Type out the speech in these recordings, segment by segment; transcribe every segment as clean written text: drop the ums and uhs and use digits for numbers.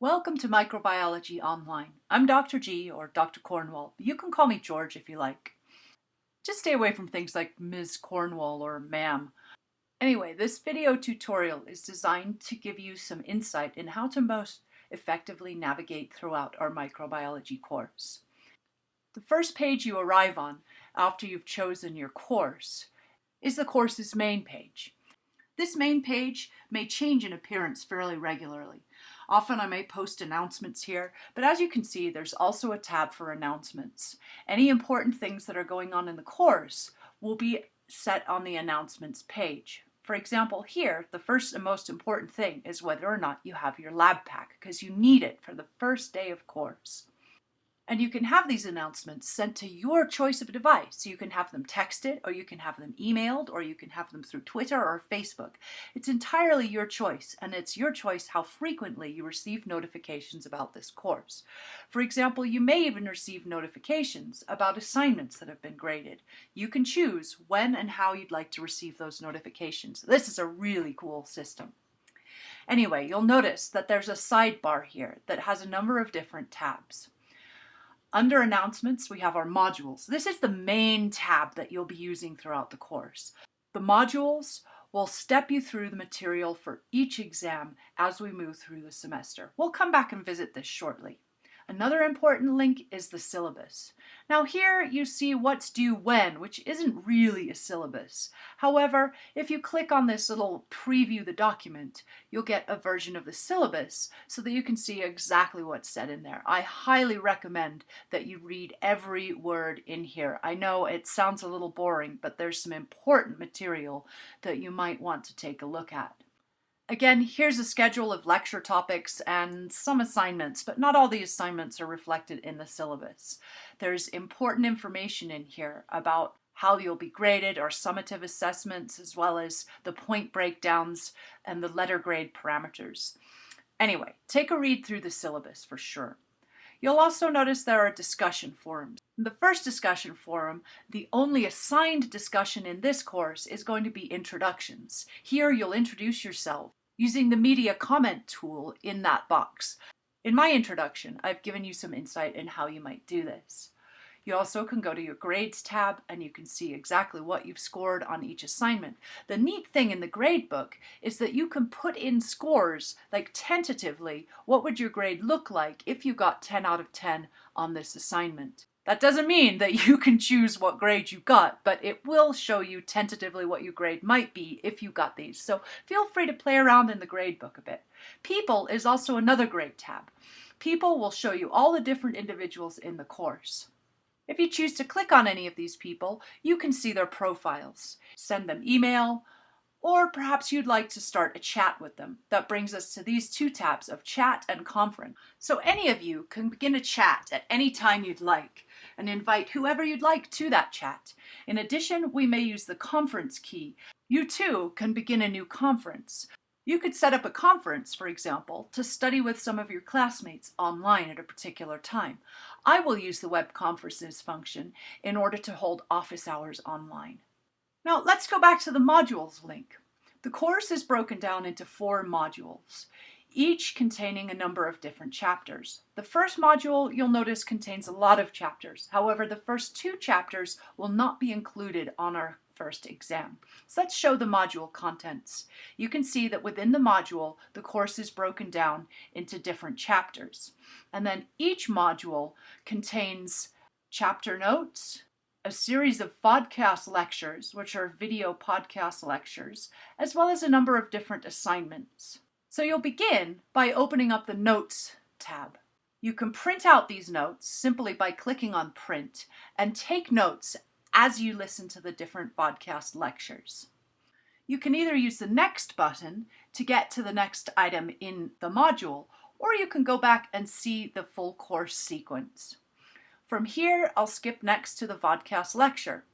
Welcome to Microbiology Online. I'm Dr. G or Dr. Cornwall. You can call me George if you like. Just stay away from things like Ms. Cornwall or ma'am. Anyway, this video tutorial is designed to give you some insight in how to most effectively navigate throughout our microbiology course. The first page you arrive on after you've chosen your course is the course's main page. This main page may change in appearance fairly regularly. Often I may post announcements here, but as you can see, there's also a tab for announcements. Any important things that are going on in the course will be set on the announcements page. For example, here, the first and most important thing is whether or not you have your lab pack, because you need it for the first day of course. And you can have these announcements sent to your choice of device. So you can have them texted, or you can have them emailed, or you can have them through Twitter or Facebook. It's entirely your choice, and it's your choice how frequently you receive notifications about this course. For example, you may even receive notifications about assignments that have been graded. You can choose when and how you'd like to receive those notifications. This is a really cool system. Anyway, you'll notice that there's a sidebar here that has a number of different tabs. Under announcements, we have our modules. This is the main tab that you'll be using throughout the course. The modules will step you through the material for each exam as we move through the semester. We'll come back and visit this shortly. Another important link is the syllabus. Now here you see what's due when, which isn't really a syllabus. However, if you click on this little preview the document, you'll get a version of the syllabus so that you can see exactly what's said in there. I highly recommend that you read every word in here. I know it sounds a little boring, but there's some important material that you might want to take a look at. Again, here's a schedule of lecture topics and some assignments, but not all the assignments are reflected in the syllabus. There's important information in here about how you'll be graded, or summative assessments, as well as the point breakdowns and the letter grade parameters. Anyway, take a read through the syllabus for sure. You'll also notice there are discussion forums. In the first discussion forum, the only assigned discussion in this course is going to be introductions. Here you'll introduce yourself using the media comment tool in that box. In my introduction, I've given you some insight in how you might do this. You also can go to your grades tab and you can see exactly what you've scored on each assignment. The neat thing in the grade book is that you can put in scores, like tentatively, what would your grade look like if you got 10 out of 10 on this assignment. That doesn't mean that you can choose what grade you got, but it will show you tentatively what your grade might be if you got these. So feel free to play around in the grade book a bit. People is also another grade tab. People will show you all the different individuals in the course. If you choose to click on any of these people, you can see their profiles. Send them email, or perhaps you'd like to start a chat with them. That brings us to these two tabs of chat and conference. So any of you can begin a chat at any time you'd like and invite whoever you'd like to that chat. In addition, we may use the conference key. You too can begin a new conference. You could set up a conference, for example, to study with some of your classmates online at a particular time. I will use the web conferences function in order to hold office hours online. Now let's go back to the modules link. The course is broken down into 4 modules, each containing a number of different chapters. The first module, you'll notice, contains a lot of chapters. However, the first 2 chapters will not be included on our first exam. So let's show the module contents. You can see that within the module, the course is broken down into different chapters. And then each module contains chapter notes, a series of podcast lectures, which are video podcast lectures, as well as a number of different assignments. So you'll begin by opening up the Notes tab. You can print out these notes simply by clicking on Print and take notes as you listen to the different podcast lectures. You can either use the Next button to get to the next item in the module, or you can go back and see the full course sequence. From here, I'll skip next to the vodcast lecture.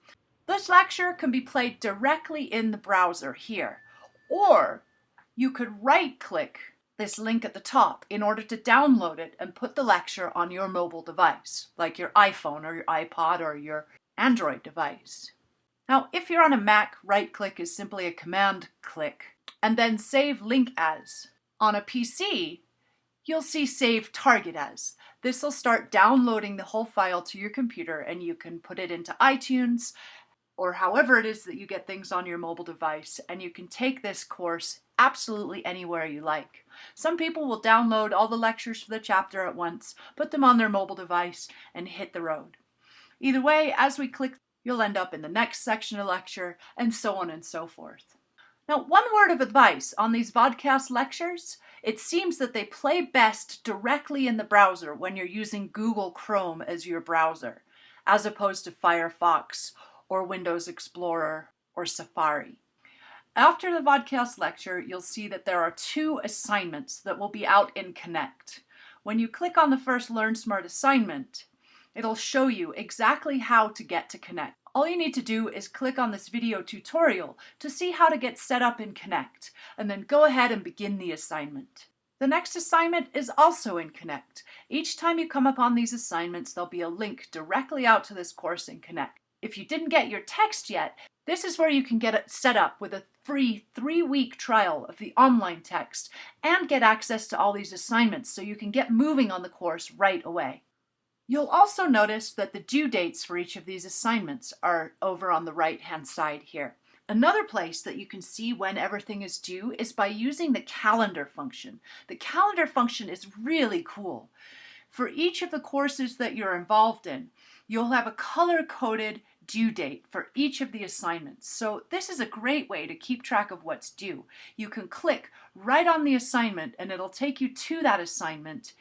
This lecture can be played directly in the browser here, or you could right-click this link at the top in order to download it and put the lecture on your mobile device, like your iPhone or your iPod or your Android device. Now, if you're on a Mac, right-click is simply a command click, and then save link as. On a PC, you'll see Save Target As. This will start downloading the whole file to your computer, and you can put it into iTunes or however it is that you get things on your mobile device, and you can take this course absolutely anywhere you like. Some people will download all the lectures for the chapter at once, put them on their mobile device, and hit the road. Either way, as we click, you'll end up in the next section of lecture, and so on and so forth. Now, one word of advice on these vodcast lectures: it seems that they play best directly in the browser when you're using Google Chrome as your browser, as opposed to Firefox or Windows Explorer or Safari. After the vodcast lecture, you'll see that there are 2 assignments that will be out in Connect. When you click on the first Learn Smart assignment, it'll show you exactly how to get to Connect. All you need to do is click on this video tutorial to see how to get set up in Connect, and then go ahead and begin the assignment. The next assignment is also in Connect. Each time you come upon these assignments, there'll be a link directly out to this course in Connect. If you didn't get your text yet, this is where you can get it set up with a free 3-week trial of the online text and get access to all these assignments so you can get moving on the course right away. You'll also notice that the due dates for each of these assignments are over on the right-hand side here. Another place that you can see when everything is due is by using the calendar function. The calendar function is really cool. For each of the courses that you're involved in, you'll have a color-coded due date for each of the assignments. So this is a great way to keep track of what's due. You can click right on the assignment and it'll take you to that assignment.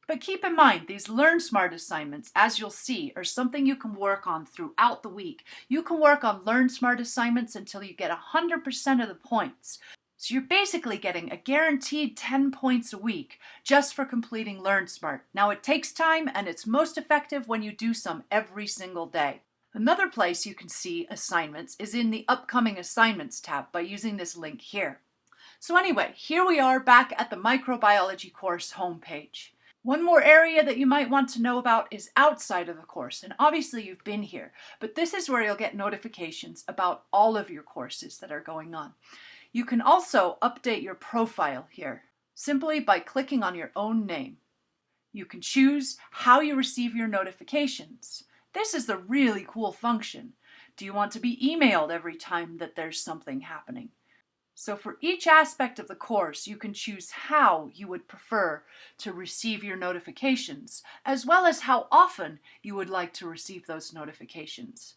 But keep in mind, these Learn Smart assignments, as you'll see, are something you can work on throughout the week. You can work on Learn Smart assignments until you get 100% of the points. So you're basically getting a guaranteed 10 points a week just for completing Learn Smart. Now, it takes time, and it's most effective when you do some every single day. Another place you can see assignments is in the Upcoming Assignments tab by using this link here. So anyway, here we are back at the Microbiology course homepage. One more area that you might want to know about is outside of the course, and obviously you've been here, but this is where you'll get notifications about all of your courses that are going on. You can also update your profile here, simply by clicking on your own name. You can choose how you receive your notifications. This is the really cool function. Do you want to be emailed every time that there's something happening? So for each aspect of the course, you can choose how you would prefer to receive your notifications, as well as how often you would like to receive those notifications.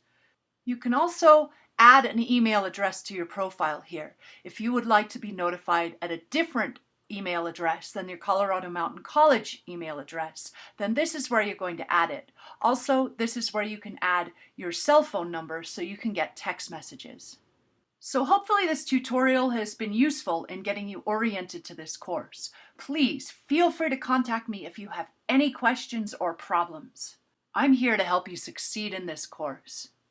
You can also add an email address to your profile here. If you would like to be notified at a different email address than your Colorado Mountain College email address, then this is where you're going to add it. Also, this is where you can add your cell phone number so you can get text messages. So hopefully this tutorial has been useful in getting you oriented to this course. Please feel free to contact me if you have any questions or problems. I'm here to help you succeed in this course.